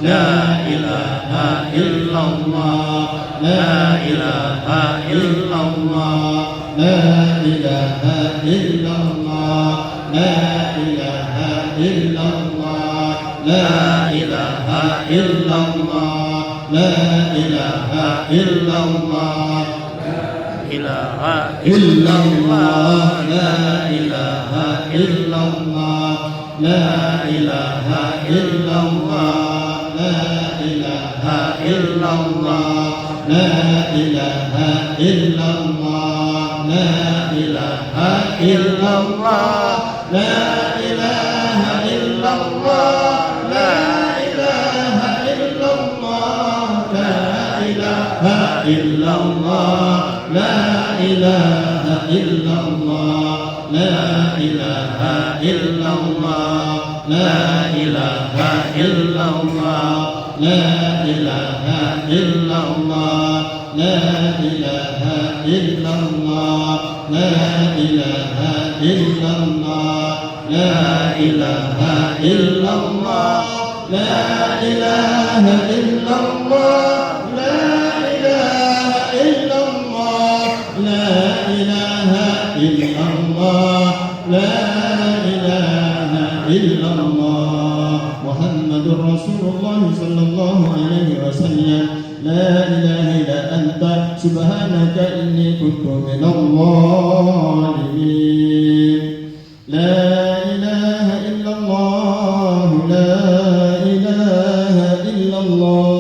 la ilaha illallah, la ilaha illallah, la ilaha illallah, la ilaha illallah, la ilaha illallah, la ilaha illallah, ilaha illallah, la ilaha illallah, la ilaha illallah, la ilaha illallah, la ilaha illallah, la ilaha illallah, la ilaha illallah, la ilaha illallah, la ilaha illallah, la ilaha illallah, la ilaha illallah, la ilaha illallah, la ilaha illallah, la ilaha illallah, la ilaha illallah, la ilaha illallah, la ilaha illallah, la ilaha illallah, la ilaha illallah, la ilaha illallah, Muhammadur Rasulullah sallallahu alaihi wasallam, la ilaha illa anta subhanaka inni kuntu minadh dhalimin, la ilaha illallah, la ilaha illallah.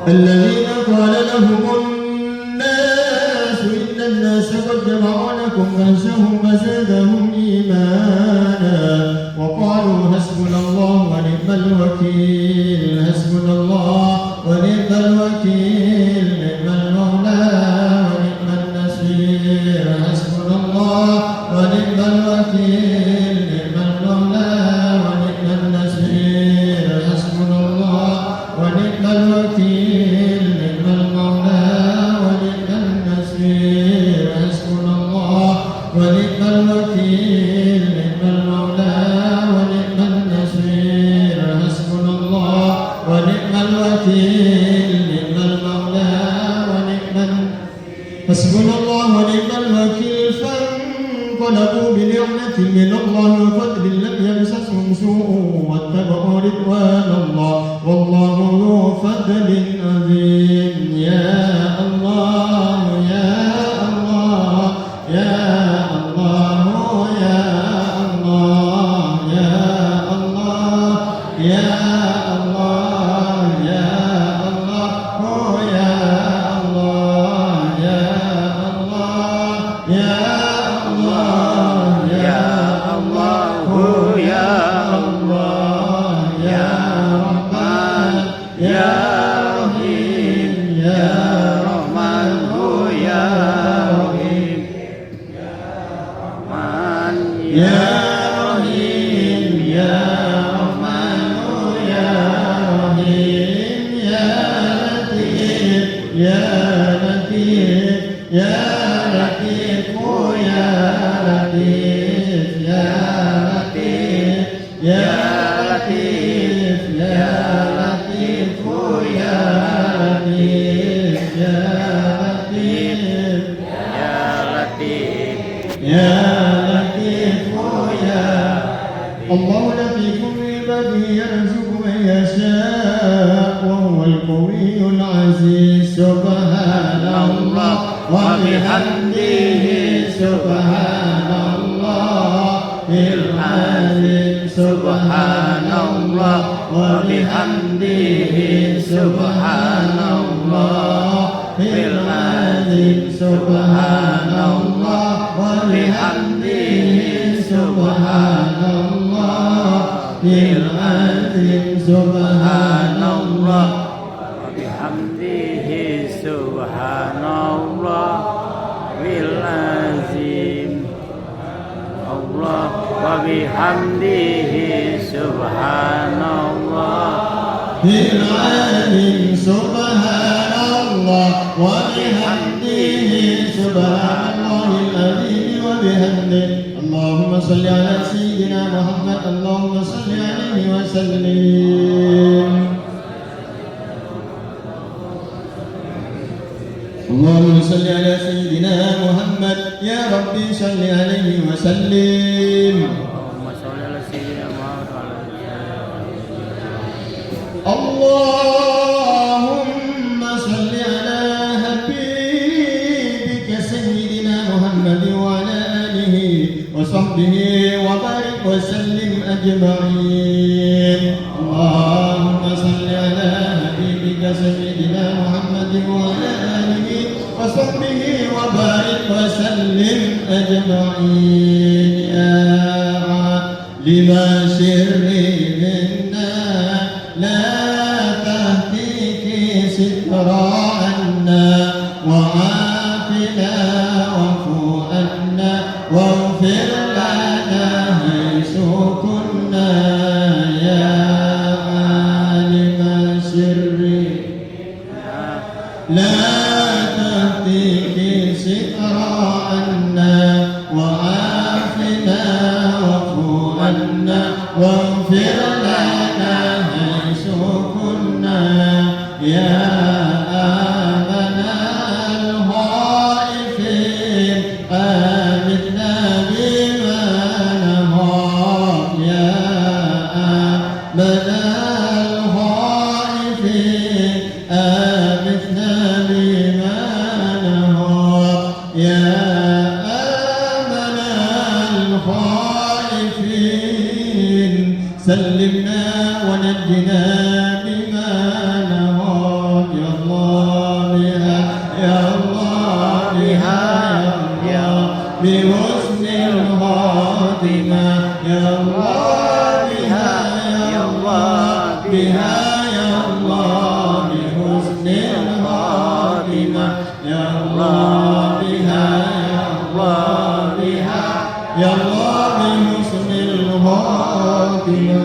الذين قال لهم الناس إن الناس قد جمعوا لكم فاخشوهم فزادهم إيمانا وقالوا حسبنا الله ونعم الوكيل، حسبنا الله ونعم الوكيل، نعم المولى ونعم النصير، حسبنا الله ونعم الوكيل، نعم المولى ونعم النصير، حسبنا الله ونعم الوكيل، نعم المولى ونعم النصير، حسبنا الله ونعم الوكيل، نعم المولى ونعم النصير، حسبنا الله ونعم الوكيل، نعم المولى ونعم حسبنا الله ونعم الوكيل. فانقلبوا بنعمة من الله وفضل لم يمسسهم سوء واتبعوا رضوان الله والله ذو فضل عظيم. يا الله يا الله يا الله يا الله يا الله يا الله يا الله يا الله يا الله يا الله يا الله يا الله يا رحمن يا رحيم يا رحمن يا رحيم يا رحمن يا رحيم يا رحمن يا رحيم يا لطيف يا لطيف يا لطيف يا لطيف يا لطيف يا لطيف يا لطيف يا لطيف يا لطيف يا لطيف يا لطيف يا الله لطيف بعباده يرزق من يشاء وهو القوي العزيز سبحان الله وبحمده سبحان الله العظيم سبحان الله وبحمده سبحان الله العظيم سبحان الله وبحمده سبحان الله العظيم سبحان الله وبحمده سبحان الله العظيم الله وبحمده سبحان الله العظيم سبحان الله وبحمده سبحان الله العظيم وبحمده اللهم صل على سيدنا محمد اللهم صل عليه وسلم اللهم صل على سيدنا محمد يا ربي صل عليه وسلم اللهم صل على سيدنا محمد اللهم صل على حبيبك سيدنا محمد وعلى آله وصحبه وبارك وسلم أجمعين اللهم صل على حبيبك سيدنا محمد وعلى آله وصحبه وبارك وسلم أجمعين يا لما سر منا لا تهديك ستر عنا وعافنا واعف عنا واغفر لنا حيث كنا يا عالم سر لا تهديك ستر عنا وعافنا واعف عنا واغفر لنا حيث كنا يا آمنا الخائفين آمنا بما نهار يا آمنا الخائفين آمنا بما نهار يا آمنا الخائفين سلمنا ونجنا بما نهار يا الله بها يا الله بها يا بحسن الخاتمة يا الله بها يا الله بها يا الله بحسن الخاتمة يا الله بها يا الله بها يا الله بحسن الخاتمة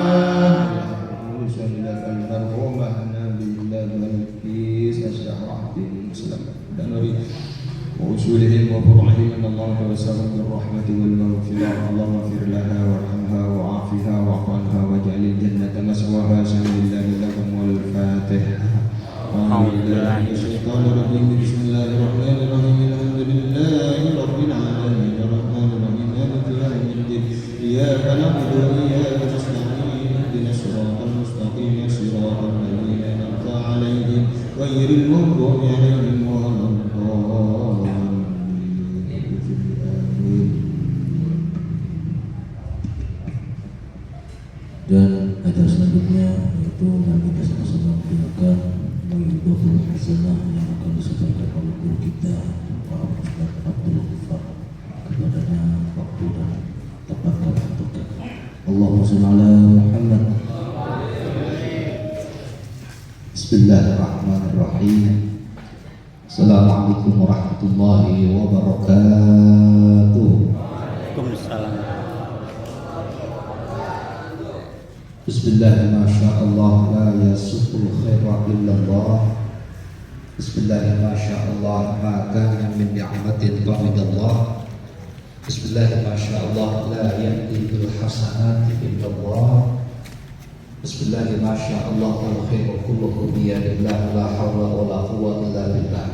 وأصولهم وفروعهم أن الله توسلهم بالرحمة والمغفرة اللهم اغفر لها وارحمها وعافها واعف عنها واجعل الجنة مسواها سبيل الله لكم والفاتحة أعوذ بالله من الشيطان الرجيم بسم الله الرحمن الرحيم الحمد لله رب العالمين الرحمن الرحيم مالك يوم الدين إياك نعبد وإياك نستعين اهدنا الصراط المستقيم صراط الذين أنعمت عليهم غير المغضوب عليهم ولا الضالين. Dan acara selanjutnya yaitu mari kita sama-sama mendengarkan Mawidatul Hasanah yang akan disampaikan oleh guru kita Pak Ustaz Abdul Ghafar. Kepadanya waktu dan tempat kami tentukan. Allahumma shalli ala Muhammad. Bismillahirrahmanirrahim. Assalamualaikum warahmatullahi wabarakatuh. Waalaikumsalam. Bismillah, masyaallah, la yasukul khaira illallah. Bismillah, masyaallah, ma kana min ni'matin famidallah. Bismillah, masyaallah, la ya'ti bil hasanati illallah. Bismillah, masyaallah, al khairu kulluhu bi yadillah, la hawla wa la quwwata illa billah.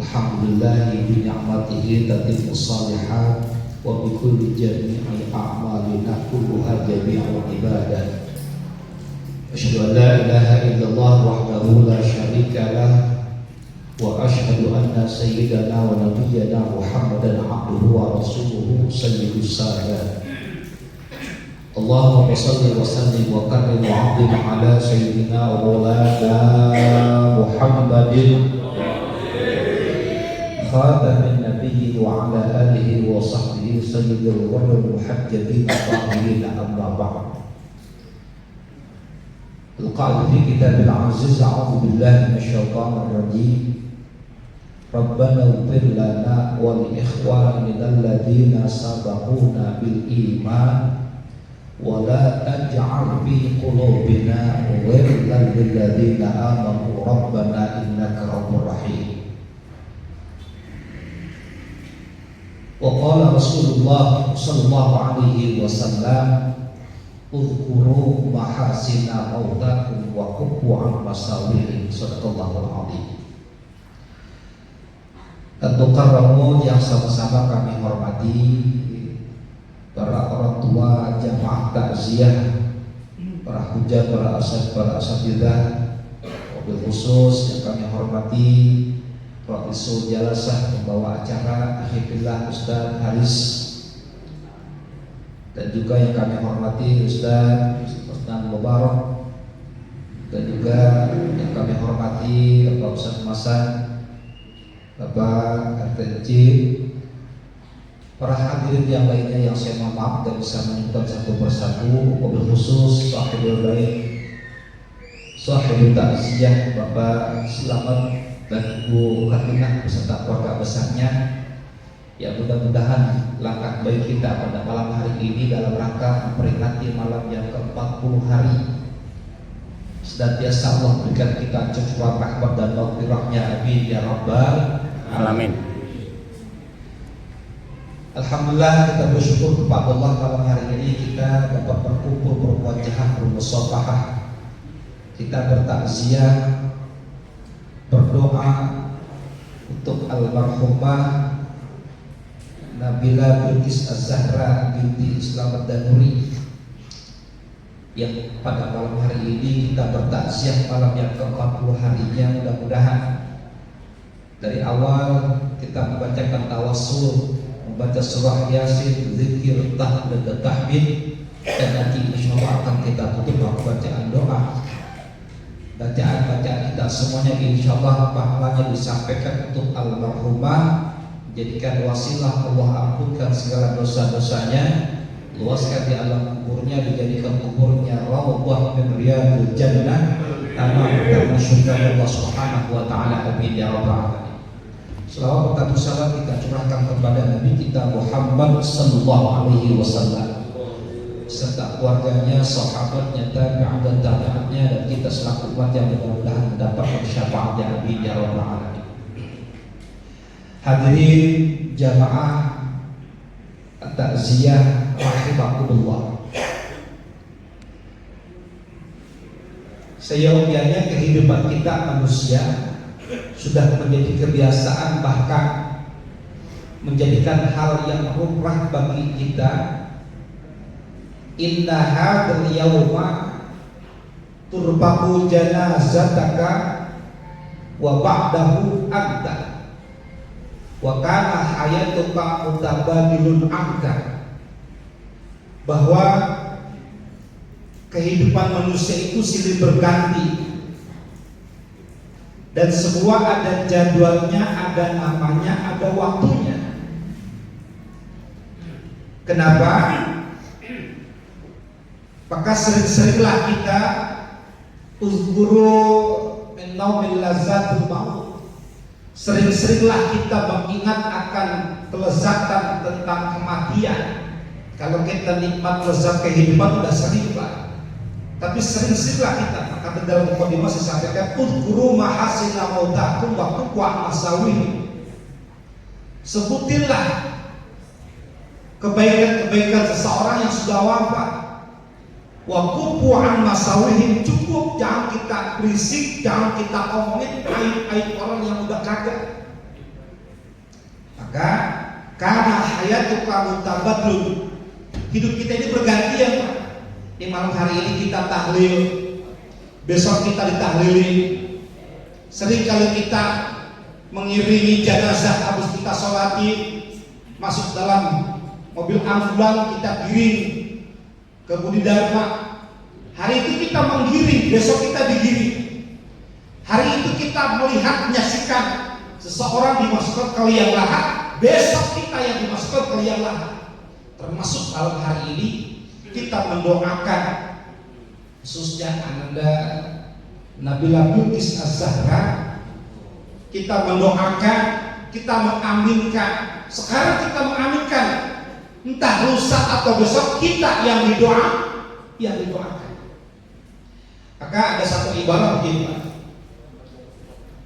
Alhamdulillah bi ni'matihi tatimmu shalihat wa bi kulli jami'i a'malina kulluha جميع عباده. أشهد أن لا إله إلا الله وحده لا شريك له وأشهد أن سيدنا ونبينا محمدا عبده ورسوله سيد السادات. اللهم صل وسلم وكرم وعظم على سيدنا ومولانا محمد خاتم النبي وعلى آله وصحبه سيد الغر المحجبين الطاهرين. أما بعد، القائل في كتاب العزيز: أعوذ بالله من الشيطان الرجيم. ربنا اغفر لنا ولإخواننا الذين سبقونا بالإيمان ولا تجعل في قلوبنا غلا للذين آمنوا ربنا إنك رؤوف رحيم. وقال رسول الله صلى الله عليه وسلم: اذكروا محاسن موتاكم وكفوا عن مساوئهم. Sadaqallahul azim. Tentu karamu yang sama-sama kami hormati, para orang tua jamaah takziah, para hujah, para asatidzah, wabil khusus yang kami hormati Ra'isul Jalasah, pembawa acara Hifillah Ustaz Haris, dan juga yang kami hormati Ustaz Mubarak, dan juga yang kami hormati Bapak Ustaz Masan, Bapak RTC, para hadirin yang lainnya yang saya mohon maaf dan bisa menyebutkan satu persatu, wabil khusus sahibul bait, sahibul takziah Bapak Selamat dan Ibu Kartina beserta keluarga besarnya. Ya, mudah-mudahan langkah baik kita pada malam hari ini dalam rangka memperingati malam yang ke-40 hari senantiasa Allah berikan kita cukupkan rahmat dan maghfirahnya, amin ya rabbal Alamin. Alhamdulillah, kita bersyukur kepada Allah malam hari ini kita dapat berkumpul, berwajah, bermusafahah, kita bertakziah, berdoa untuk almarhumah Nabila Bilqis Az-Zahra binti Slamet Danuri yang pada malam hari ini kita bertakziah malam yang ke-40 harinya. Mudah-mudahan dari awal kita membacakan tawassul, membaca surah Yasin, zikir, tahlil dan tahmid, dan nanti insyaallah akan kita tutup bacaan doa. Bacaan-bacaan kita semuanya insyaallah pahalanya disampaikan untuk almarhumah, jadikan wasilah Allah ampunkan segala dosa-dosanya, luaskan di alam kuburnya, dijadikan kuburnya raudhah min riyadil jannah, tanah surga Allah Subhanahu wa taala, amin ya rabbal alamin. Selawat dan salam kita curahkan kepada Nabi kita Muhammad sallallahu alaihi wasallam serta keluarganya, sahabatnya, tabi'in dan tabi'atnya, dan kita selaku umat yang mudah-mudahan mendapat syafaatnya, amin ya rabbal alamin. Hadirin jamaah takziah rahimakumullah. Seyogianya kehidupan kita manusia sudah menjadi kebiasaan, bahkan menjadikan hal yang lumrah bagi kita. Inna hadzal yawma turbaku janazataka wa ba'dahu anta wa kana hayatuka mutabadilun anka. Bahwa kehidupan manusia itu silih berganti dan semua ada jadwalnya, ada namanya, ada waktunya. Kenapa? Maka sering-seringlah kita uzkuru min naumil lazzatul maut. Sering-seringlah kita mengingat akan kelezatan tentang kematian. Kalau kita nikmat lezat kehidupan sudah sering lah, tapi sering-seringlah kita. Maka dalam mukadimah saya sampaikan uzkuru mahasina mautakum wa tuqwa masawih. Sebutinlah kebaikan-kebaikan seseorang yang sudah wafat. Wa kufu an masawihim, cukup, jangan kita berisik, jangan kita omongin aib-aib orang yang udah kagak. Maka karena hayatuka mutabadlun, hidup kita ini bergantian, Pak. malam hari ini kita tahlil, besok kita ditahlilin. Sering kali kita mengiringi jenazah habis kita sholati, masuk dalam mobil ambulan kita giring ke Budi Dharma. Hari itu kita menggiring, besok kita digiring. Hari itu kita melihat, menyaksikan seseorang dimasukkan ke liang lahat, besok kita yang dimasukkan ke liang lahat. Termasuk malam hari ini kita mendoakan khususnya Ananda Nabila Bilqis Az-Zahra. Kita mendoakan, kita mengaminkan. Sekarang kita mengaminkan, entah lusa atau besok kita yang didoakan. Maka ada satu ibarat begini, Pak.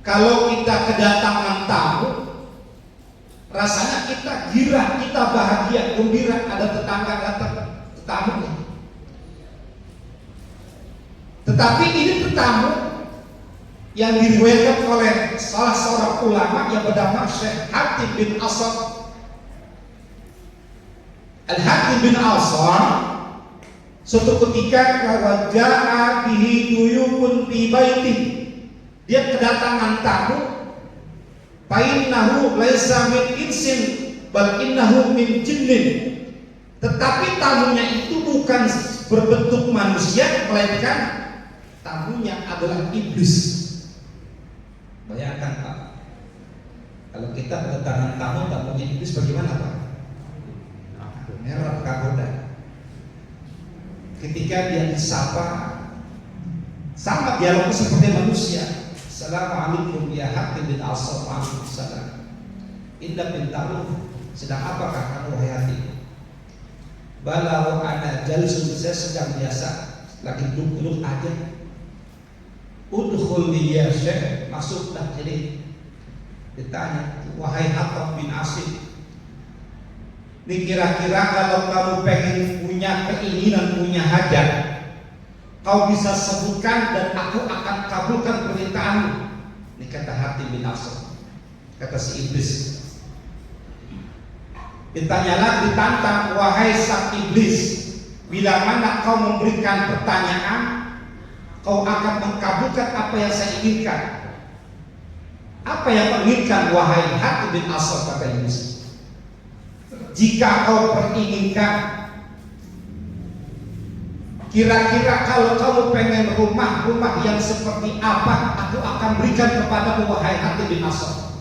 Kalau kita kedatangan tamu, rasanya kita girang, kita bahagia, gembira, ada tetangga datang, tamu. Tetapi ini tetamu yang diriwayatkan oleh salah seorang ulama yang bernama Syekh Hatim bin Asad. Al-Hatim bin Asad suatu ketika kawaja'a bihi duyubun fi baiti, dia kedatangan tamu, fainnahu laisa min insin bal innahu min jinnin, tetapi tamunya itu bukan berbentuk manusia, melainkan tamunya adalah iblis. Bayangkan Pak, kalau kita kedatangan tamunya iblis bagaimana Pak? Merah kagoda. Ketika dia disapa, sama dialog seperti manusia. Assalamualaikum ya Hatim bin Asad. Waalaikumsalam. Indah bin Ta'ruf, sedang apakah kamu wahai Hatim? Balau ana jalsun, saya sedang biasa, lagi duduk aja. Udkhul ya Syekh, masuklah. Jadi ditanya, wahai Hatim bin Asad, ini kira-kira kalau kamu pengen punya keinginan, punya hajat, kau bisa sebutkan dan aku akan kabulkan permintaanmu. Ini kata Hatim bin Asad, kata si iblis. Ditanyalah, ditantang, wahai sang iblis, bila mana kau memberikan pertanyaan, kau akan mengabulkan apa yang saya inginkan. Apa yang kau inginkan wahai Hatim bin Asad, kata iblis. Jika kau peringinkan, kira-kira kalau kamu pengen rumah yang seperti apa, aku akan berikan kepadamu wahai Hatim bin Asad.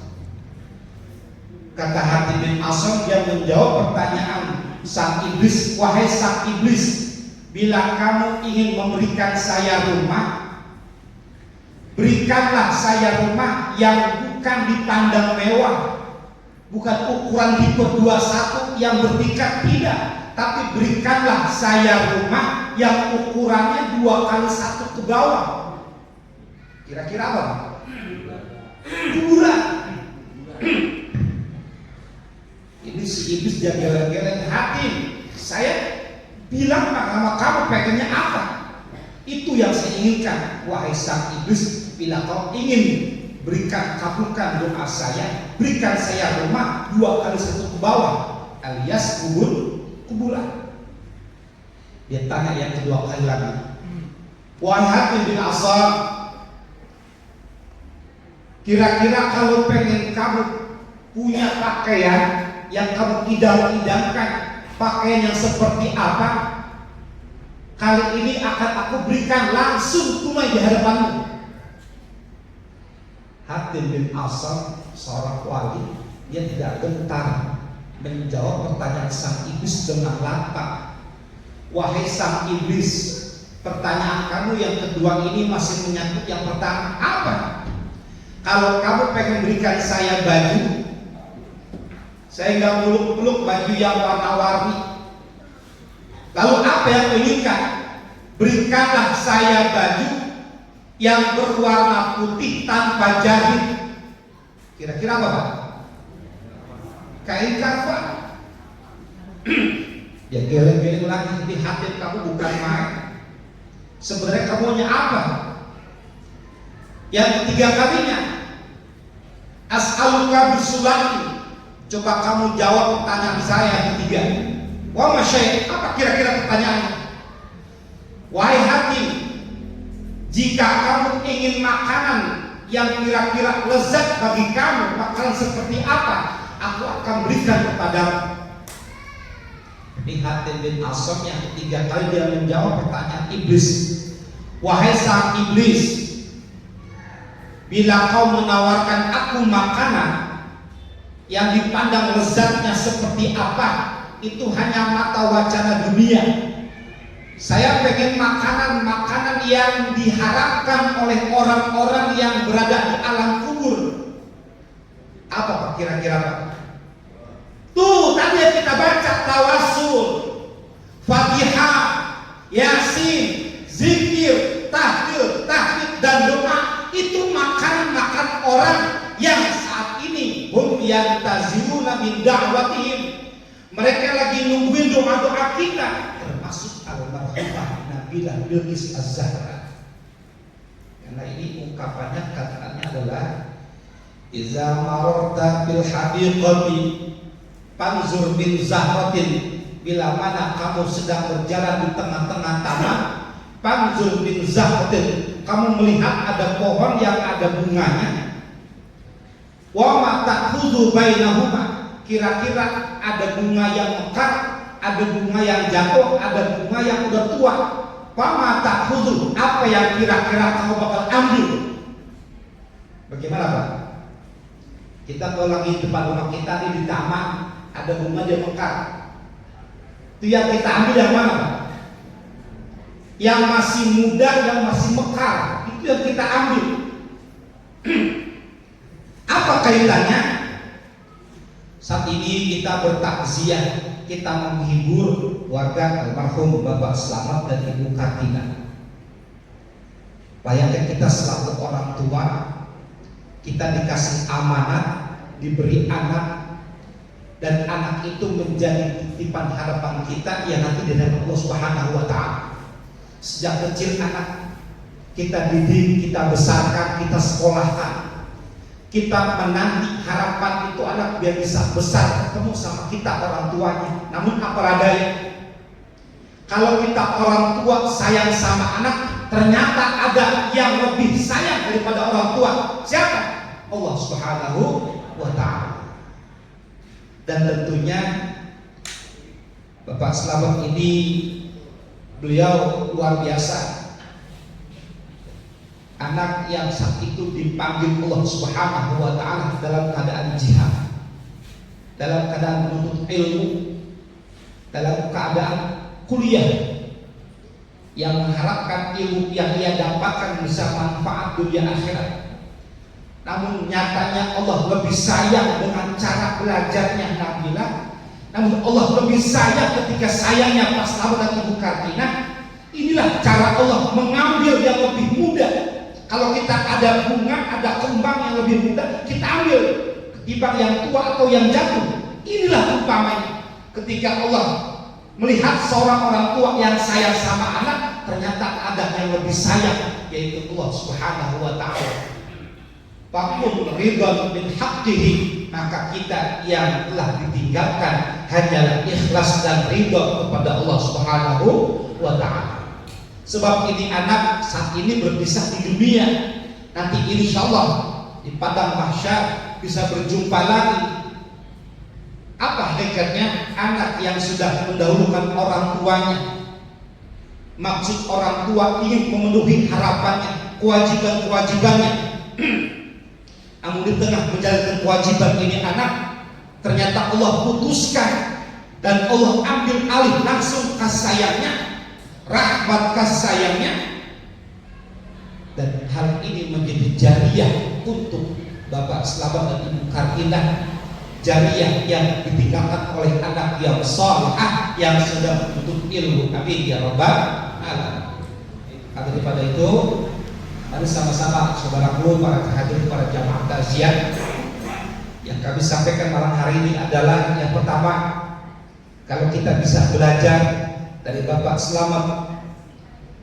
Kata Hatim bin Asad, dia menjawab pertanyaan sang iblis, wahai sang iblis, bila kamu ingin memberikan saya rumah, berikanlah saya rumah yang bukan dipandang mewah, bukan ukuran tipe 21 yang bertingkat, tidak, tapi berikanlah saya rumah yang ukurannya 2x1 ke bawah. Kira-kira apa? Kuburan. Ini si iblis dia geleng-geleng, Hatim, saya bilang sama kamu pengennya apa? Itu yang saya inginkan, wahai sang iblis. Bila kau ingin berikan, kabulkan doa saya, berikan saya rumah 2x1 ke bawah, alias kuburan. Dia tanya yang kedua kali lagi, wahai Hatim bin Asad, kira-kira kalau pengen kamu punya pakaian yang kamu idam-idamkan, pakaian yang seperti apa, kali ini akan aku berikan langsung tunai di hadapanmu. Hatim bin Asad, seorang wali, dia tidak gentar menjawab pertanyaan sang iblis dengan lantang. Wahai sang iblis, pertanyaan kamu yang kedua ini masih menyangkut yang pertama. Apa? Kalau kamu pengen berikan saya baju, saya nggak muluk-muluk baju yang warna-warni. Lalu apa yang kau inginkan? Berikanlah saya baju yang berwarna putih tanpa jahit. Kira-kira apa Pak? Kain kafan. Ya geleng-geleng lagi di hati kamu, bukan main. Sebenarnya kamu maunya apa? Yang ketiga kalinya, as'aluka bisulami. Coba kamu jawab pertanyaan saya yang ketiga. Wa masyayikh, apa kira-kira pertanyaannya? Jika kamu ingin makanan yang kira-kira lezat bagi kamu, makanan seperti apa? Aku akan berikan kepadamu. Hatim bin Asam yang ketiga kali dia menjawab pertanyaan iblis. Wahai sang iblis, bila kau menawarkan aku makanan yang dipandang lezatnya seperti apa, itu hanya mata wacana dunia. Saya pengen makanan-makanan yang diharapkan oleh orang-orang yang berada di alam kubur. Apa Pak kira-kira Pak? Tuh tadi yang kita baca tawasul, Fatihah, Yasin, zikir, tahlil, tahmid dan doa. Itu makanan-makanan orang yang saat ini hum yantaziruna min da'watihim. Mereka lagi nungguin doa-doa kita, termasuk almarhumah Nabilah Bilqis Az-Zahra. Karena ini ungkapannya katanya adalah iza mararta bil habiqati panzur bin zahratin. Bila mana kamu sedang berjalan di tengah-tengah taman, panzur bin zahratin, kamu melihat ada pohon yang ada bunganya. Wa ma ta'khudhu bainahuma, kira-kira ada bunga yang mekar, ada bunga yang jatuh, ada bunga yang udah tua. Fama ta'khudhu, apa yang kira-kira kamu bakal ambil? Bagaimana Pak? Kita kalau lagi depan rumah kita di taman, ada bunga yang mekar. Itu yang kita ambil yang mana Pak? Yang masih muda, yang masih mekar, itu yang kita ambil. Apa kaitannya? Saat ini kita bertakziah, kita menghibur warga almarhum Bapak Slamet dan Ibu Kartina. Bayangkan kita selaku orang tua, kita dikasih amanat, diberi anak, dan anak itu menjadi titipan harapan kita yang nanti dari Allah Subhanahu wa Ta'ala. Sejak kecil anak kita didik, kita besarkan, kita sekolahkan, kita menanti harapan itu anak biar bisa besar ketemu sama kita orang tuanya. Namun apa daya, kalau kita orang tua sayang sama anak, ternyata ada yang lebih sayang daripada orang tua. Siapa? Allah Subhanahu wa Ta'ala. Dan tentunya Bapak Slamet ini beliau luar biasa. Anak yang saat itu dipanggil Allah Subhanahu wa Ta'ala dalam keadaan jihad, dalam keadaan menuntut ilmu, dalam keadaan kuliah, yang mengharapkan ilmu yang ia dapatkan bisa manfaat dunia akhirat. Namun nyatanya Allah lebih sayang dengan cara belajarnya Nabilah. Namun Allah lebih sayang ketika sayangnya Pak Slamet dan Ibu Kartina. Inilah cara Allah mengambil yang lebih muda. Kalau kita ada bunga, ada kembang yang lebih muda, kita ambil ketimbang yang tua atau yang jatuh. Inilah umpamanya ketika Allah melihat seorang orang tua yang sayang sama anak, ternyata ada yang lebih sayang, yaitu Allah Subhanahu wa Ta'ala. Fakun ridwan min haqqihi, maka kita yang telah ditinggalkan hanyalah ikhlas dan ridho kepada Allah Subhanahu wa Ta'ala. Sebab ini anak saat ini berpisah di dunia, nanti insya Allah di padang mahsyar bisa berjumpa lagi. Apa hakikatnya anak yang sudah mendahulukan orang tuanya? Maksud orang tua ingin memenuhi harapannya, kewajiban-kewajibannya. Namun di tengah menjalankan kewajiban ini anak, ternyata Allah putuskan dan Allah ambil alih langsung kasih sayangnya, rahmat kasih sayangnya. Dan hal ini menjadi jariah untuk Bapak Slamet dan Ibu Kartina, jariah yang ditinggalkan oleh anak yang salihah yang sedang menuntut ilmu. Amin ya rabbal alamin. Daripada itu, mari sama-sama saudaraku, para hadirin, para jamaah takziah, yang kami sampaikan malam hari ini adalah yang pertama, kalau kita bisa belajar dari Bapak Slamet,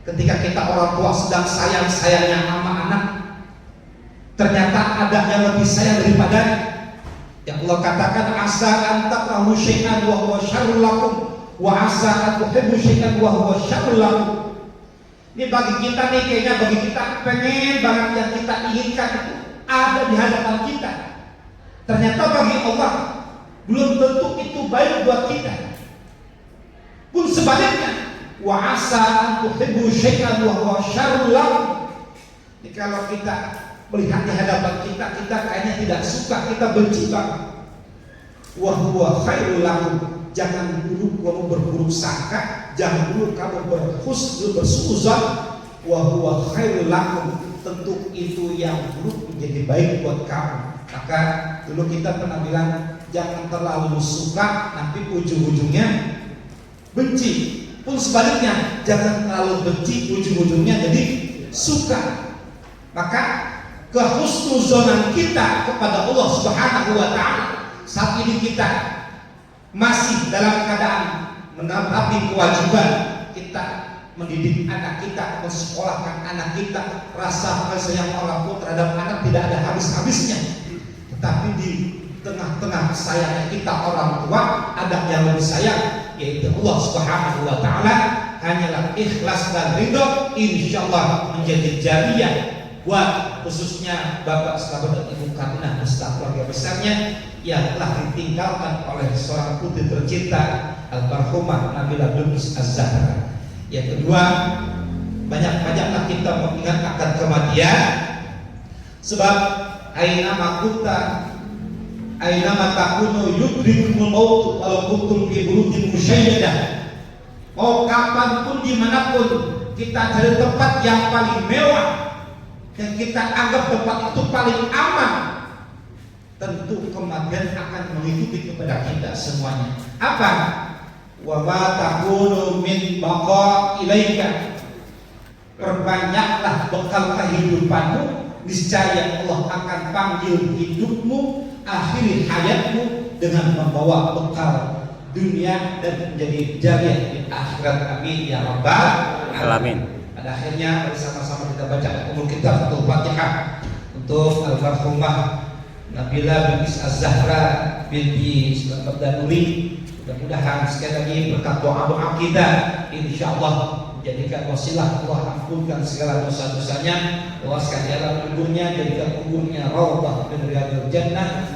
ketika kita orang tua sedang sayang-sayangnya sama anak, ternyata ada yang lebih sayang daripadanya. Yang Allah katakan, asa an takrahu syai'an wa huwa syarrul lakum wa asa an tuhibbu syai'an wa huwa syarrul lakum. Ini bagi kita nih, kayaknya bagi kita pengen banget yang kita inginkan itu ada di hadapan kita. Ternyata bagi Allah belum tentu itu baik buat kita. Pun sebaliknya, wa asa tuhibbu syai'an wa huwa syarrun lakum. Kalau kita melihat di hadapan kita, kita kayaknya tidak suka, kita benci banget. Wa huwa khairul lakum. Jangan dulu kamu berburuk sangka, jangan dulu kamu bersuuzon. Wa huwa khairul lakum. Tentu itu yang buruk menjadi baik buat kamu. Maka dulu kita pernah bilang, jangan terlalu suka, nanti ujung-ujungnya benci. Pun sebaliknya, jangan terlalu benci, ujung-ujungnya jadi suka. Maka kehusnuzonan kita kepada Allah Subhanahu wa Ta'ala, saat ini kita masih dalam keadaan menepati kewajiban kita mendidik anak kita, mensekolahkan anak kita. Rasa kasih sayang orang tua terhadap anak tidak ada habis-habisnya. Tetapi di tengah-tengah sayangnya kita orang tua, ada yang lebih sayang, yaitu Allah Subhanahu wa Ta'ala. Hanyalah ikhlas dan ridho, insyaallah menjadi jariyah buat khususnya Bapak sahabat dan Ibu Karina beserta keluarga besarnya yang telah ditinggalkan oleh seorang putri tercinta almarhumah Nabilah Binti Az-Zahra. Yang kedua, banyak-banyaklah kita mengingat akan kematian, sebab aina makunta aina matakunu yudrikumul maut walau kuntum fi burujin musyayyadah. Mau kapanpun dimanapun kita cari tempat yang paling mewah yang kita anggap tempat itu paling aman, tentu kematian akan mengikuti kepada kita semuanya. Apa? Wa ma takunu min baqa ilaika. Perbanyaklah bekal kehidupanmu, niscaya Allah akan panggil hidupmu, akhiri hayatmu dengan membawa bekal dunia dan menjadi jariyah di akhirat. Amin ya rabbal alamin. Pada akhirnya bersama-sama kita baca umul kitab atau Fatihah untuk almarhumah Nabilah Binti Az-Zahra binti Sulaiman Danuri. Mudah-mudahan sekali lagi berkat doa-doa kita, insyaallah menjadikan wasilah Allah ampunkan segala dosa-dosanya, luaskan jalan kuburnya, jadikan kuburnya raudhah min riyadil jannah,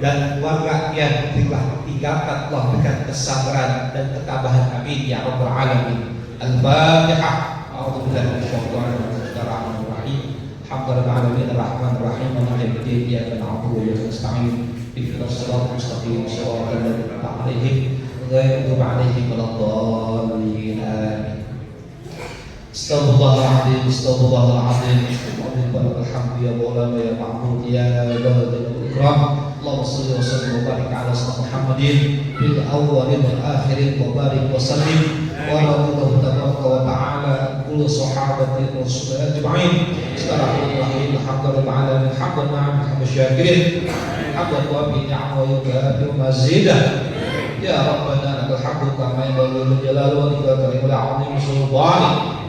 dan keluarga yang telah tinggalkan Allah berikan kesabaran dan ketabahan. Amin ya rabbal alamin. Al-Fatihah. A'udzu billahi minasyaitonir rajim. Alhamdulillahil alamin arrahmanir rahim maliki yaumiddin iyyaka na'budu wa iyyaka nasta'in ihdinas siratal mustaqim siratal ladzina an'amta 'alaihim ghairil maghdubi 'alaihim waladdallin. Astaghfirullahaladzim, astaghfirullahaladzim. Alhamdulillah ya maulana ya ma'bud ya dzal ikram. Allahumma shalli wa sallim wa barik ala sayyidina Muhammadin fil awwalin wal akhirin wa barik wa sallim wa radallahu tabaraka wa ta'ala kullu sahabati rasul ajma'in. Bismillahirrahmanirrahim. Alhamdulillah alamin hamdan ma'an syakirin hamdan wa bi ni'am wa yukafi mazidah. Ya rabbana lakal hamdu kama yanbaghi li jalali wajhika wa li 'azimi sultanik.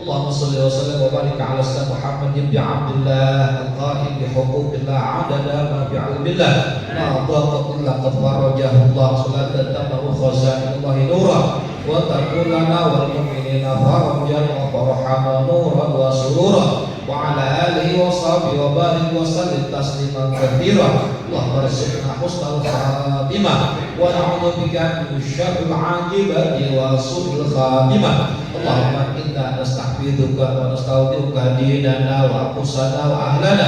Allahumma salli wa sallim wa barik ala sayyidina Muhammad ibn Abdullah al-qa'im bi huquqillah 'adada ma bi 'ilmillah ma dhaqat illa qad farajahu Allah salatan tamma khazainullahi nura wa taqulana wal mu'minina farajan wa farhana nuran wa surura wa ala alihi wa sahbihi wa barik wa sallim tasliman katsira. Allahumma arzuqna husnal khatimah wa na'udzu bika min syarril 'aqibati wa su'il khatimah. Allahumma inna nasta'fiduka wa nasta'udiuka dinana wa anfusana wa ahlana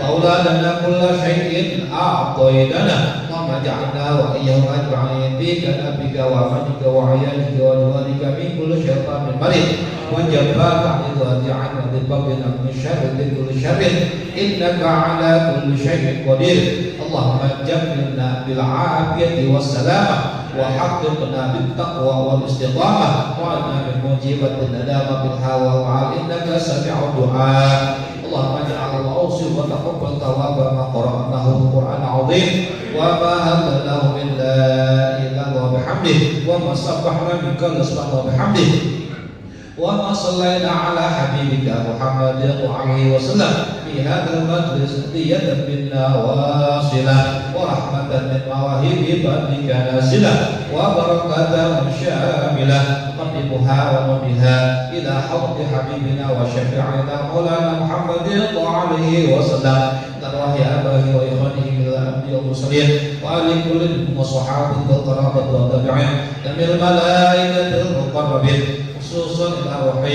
wa auladana kulla syai'in a'taidana wa maja'na wa iyyahum ajma'in bika nabika wa manika wa ayalika wa duwarika min kulli syai'in marid wa jabbaka idhati'an wa dibabina min syarri kulli syarrin innaka ala kulli syai'in qadir. Allahumma jammilna bil afiyati was salamah wa haqqibna bit taqwa wal istiqamah wa anna min mujibatin nadama bil hawa wa innaka sami'ud du'a. Allahumma ja'al al-awsi wa taqabbal thawaba ma qara'nahu Qur'an 'azim wa ma hadalnahu min la ilaha wa bihamdihi wa ma sabbahna bika subhanahu wa bihamdihi wa ma sallaina ala habibika Muhammadin wa alihi wa sallam في هذا المجلس هدية منا واصلة ورحمة من مواهب فضلك نازلة وبركة شاملة نقدمها ونودها إلى حوض حبيبنا وشفيعنا مولانا محمد صلى الله عليه وسلم أرواح آبائه وإخوانه من الأنبياء والمرسلين وآل كل منهم وصحابه والقرابة والتابعين من الملائكة المقربين خصوصا الأرواح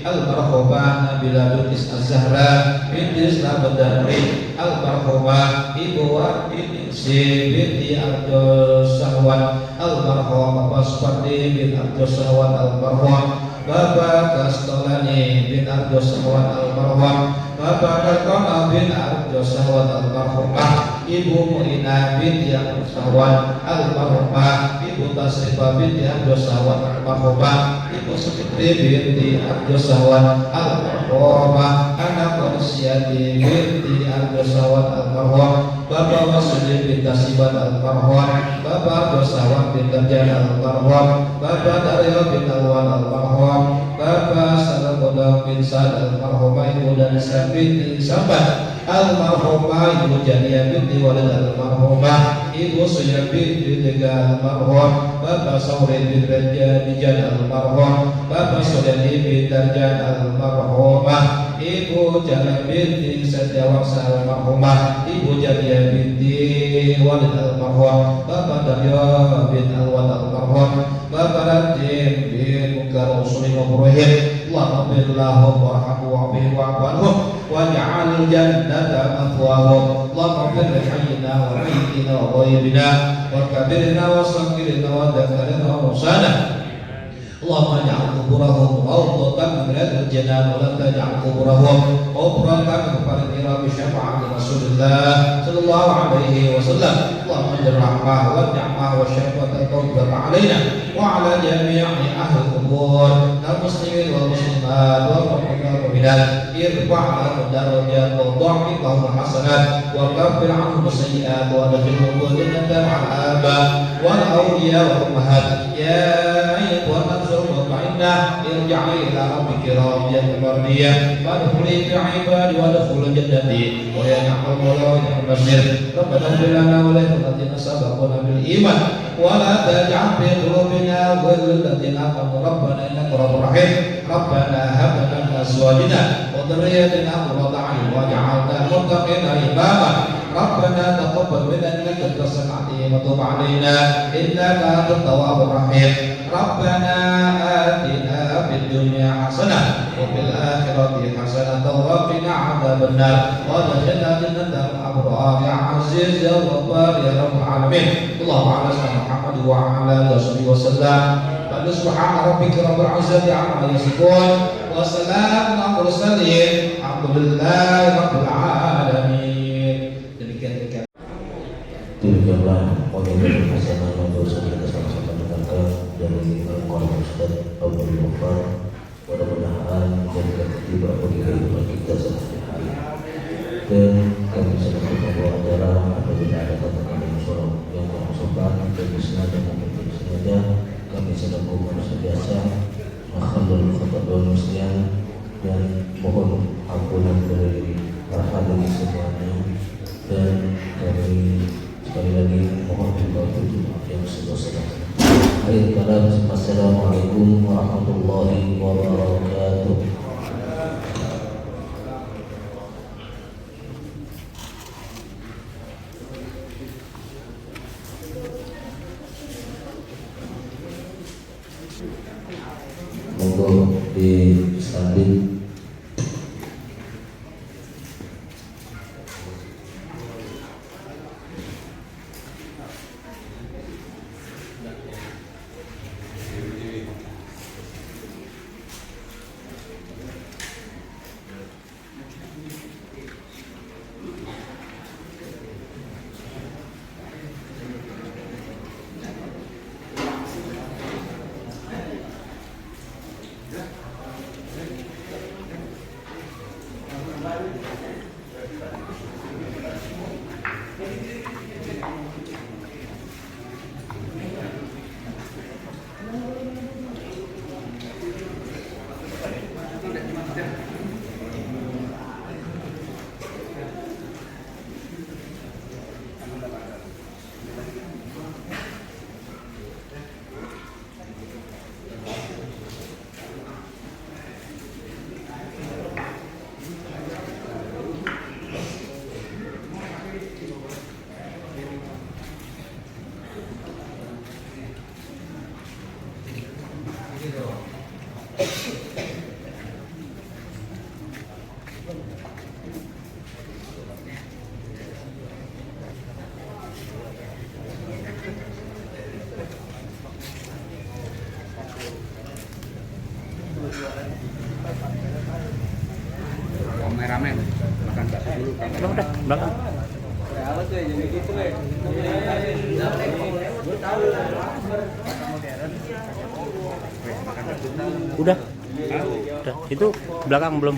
المرحومة نبيلة بلقيس الزهراء بنت إسلام الداري المرحومة Ibu Ningsih binti Arjo Sahwan almarhum Bapak Supardi bin Arjo Sahwan almarhum Bapak Kastolani bin Arjo Sahwan almarhum Bapak Kartona bin Arjo Sahwan almarhumah Ibu Mu'ina binti Arjo Sahwan almarhumah Ibu Tasrifah binti Arjo Sahwan almarhumah Ibu Sukitri binti Arjo Sahwan almarhumah Anak Konsiati binti Arjo Sahwan almarhum Bapak Masudi bin Tasiban almarhum Bapak Arjo Sahwan bin Darjan almarhum Bapak Daryo bin Alwan almarhum Bapak Salamoda bin Sa'ad almarhumah Ibu Danisa binti Sabat almarhumah Ibu Janiyah binti Walid almarhumah Ibu Suya binti Lega almarhum Bapak Sauri bin Raja Dijan almarhum Bapak Sudani bin Darjan almarhumah Ibu Jana binti Setiawangsa almarhumah Ibu Janiyah binti Walid almarhum Bapak Daryo bin Alwan almarhum Bapak Radim bin Mungkar Usuli Ibrahim Allahumma billahum warhamhu wa'afihim wa'afanhum waj'al jannata mathwahum Allahumma billahum hayyina wa mayitina wa ghaibina wa kabirina wa saghirina wa dhakarina wa musana Allahumma ja'al kuburahum rawdatan min riyadil janah wa la taj'al kuburahum qubratan muqarrira bi syafa'ati Rasulillah sallallahu alaihi wasallam Allahumma ja'al rahmah wa ni'mah wa syafa'atan tawbatan alaina wa ala jami'i ahli kubur al-muslimin wal muslimat wal mu'minin wal mu'minat irfa'na darajat wa dha'if lahum hasanat wa kaffir 'anhum sayyi'at wa adkhilhum jannatan 'alaba wal awliya wal ummahat ya ayyuhan وطعنا ارجع إلى ربك راضية مرضية فادخلي في عبادي وادخل جنتي ويا نعم المولى ونعم النصير ربنا اغفر لنا ولإخواننا سبقونا بالإيمان ولا تجعل في قلوبنا غل الذين آمنوا ربنا إنك رب رحيم ربنا هب لنا من أزواجنا وذريتنا قرة أعين واجعلنا للمتقين إماما ربنا تقبل منا إنك أنت السميع العليم وتب علينا إنك أنت التواب الرحيم ربنا آتنا في الدنيا حسنة وفي الآخرة حسنة وقنا عذاب النار وادخلنا جنة الأبرار يا عزيز يا غفار يا رب العالمين اللهم على سيدنا محمد وعلى آله وصحبه وسلم سبحان ربك رب العزة عما يصفون وسلام على المرسلين الحمد لله رب العالمين. Demikianlah pengiriman hasanah untuk kita sama-sama dengarkan dari Al-Quran Ustaz Abdul Ghaffar. Mudah-mudahan menjadikan tiba bagi kehidupan kita sehari-hari. Dan kami sedang membawa acara apabila ada kata-kata yang sopan dan sengaja maupun tidak sengaja, kami sedang berusaha biasa makhluk khabar muslim dan mohon ampunan dari para hadirin semuanya. Dan kami sekali lagi mohon berdoa yang sebesar-besarnya. Akhir kalam, Assalamualaikum warahmatullahi wabarakatuh. Monggo disambung. men. Makan bakso dulu. Udah, belakang. Udah. Udah. Itu belakang belum.